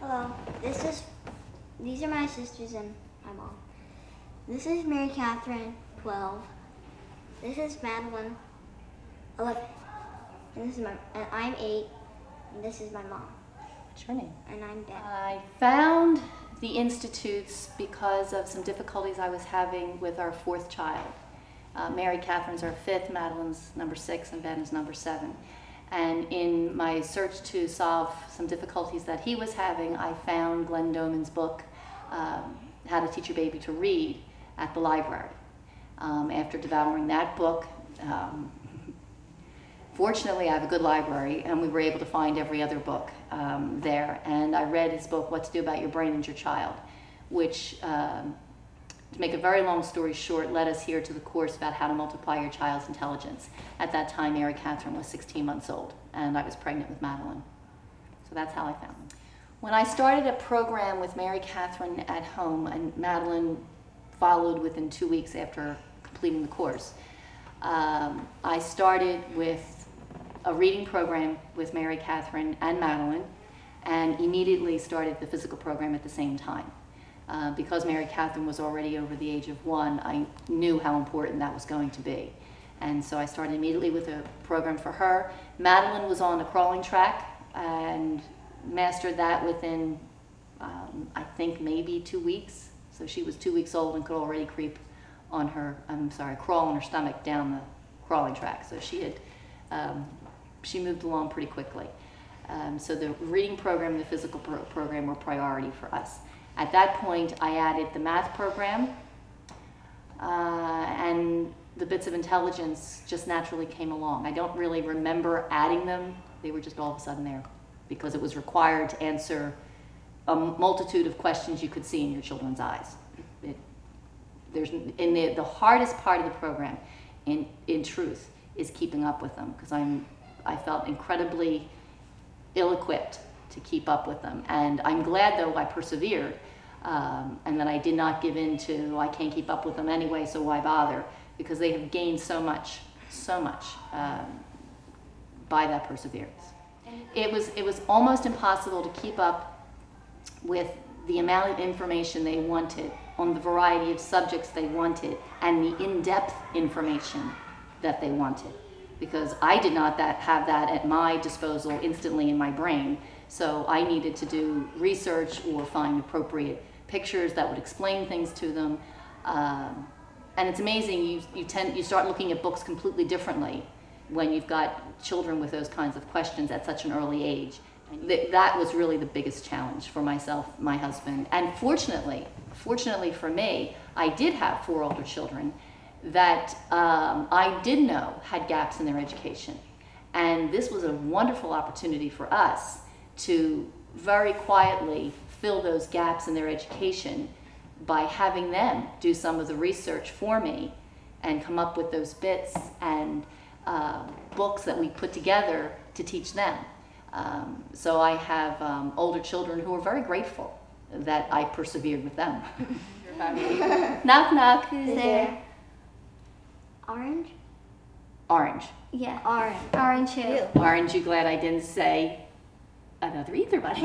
Hello. These are my sisters and my mom. This is Mary Catherine, 12. This is Madeline, 11. And I'm 8. And this is my mom. What's your name? And I'm Deb. I found the institutes because of some difficulties I was having with our 4th child. Mary Catherine's our 5th, Madeline's number 6, and Ben is number 7. And in my search to solve some difficulties that he was having, I found Glenn Doman's book, How to Teach Your Baby to Read, at the library. After devouring that book, fortunately I have a good library, and we were able to find every other book there. And I read his book, What to Do About Your Brain and Your Child, which, to make a very long story short, led us here to the course about how to multiply your child's intelligence. At that time, Mary Catherine was 16 months old, and I was pregnant with Madeline. So that's how I found them. When I started a program with Mary Catherine at home, and Madeline followed within 2 weeks after completing the course, I started with a reading program with Mary Catherine and Madeline, and immediately started the physical program at the same time. Because Mary Catherine was already over the age of 1, I knew how important that was going to be. And so I started immediately with a program for her. Madeline was on a crawling track and mastered that within, I think, maybe 2 weeks. So she was 2 weeks old and could already crawl on her stomach down the crawling track. So she moved along pretty quickly. So the reading program and the physical program were priority for us. At that point, I added the math program, and the bits of intelligence just naturally came along. I don't really remember adding them. They were just all of a sudden there because it was required to answer a multitude of questions you could see in your children's eyes. The hardest part of the program, in truth, is keeping up with them, because I felt incredibly ill-equipped to keep up with them. And I'm glad, though, I persevered, and that I did not give in to, I can't keep up with them anyway, so why bother? Because they have gained so much by that perseverance. It was almost impossible to keep up with the amount of information they wanted on the variety of subjects they wanted and the in-depth information that they wanted, because I did not have that at my disposal instantly in my brain. So I needed to do research or find appropriate pictures that would explain things to them. And it's amazing, you start looking at books completely differently when you've got children with those kinds of questions at such an early age. And that was really the biggest challenge for myself, my husband. And fortunately for me, I did have 4 older children that I did know had gaps in their education. And this was a wonderful opportunity for us to very quietly fill those gaps in their education by having them do some of the research for me and come up with those bits and books that we put together to teach them. So I have older children who are very grateful that I persevered with them. Knock, knock. Who's there? Orange? Orange. Yeah, orange. Orange who? Aren't you glad I didn't say another ether bunny?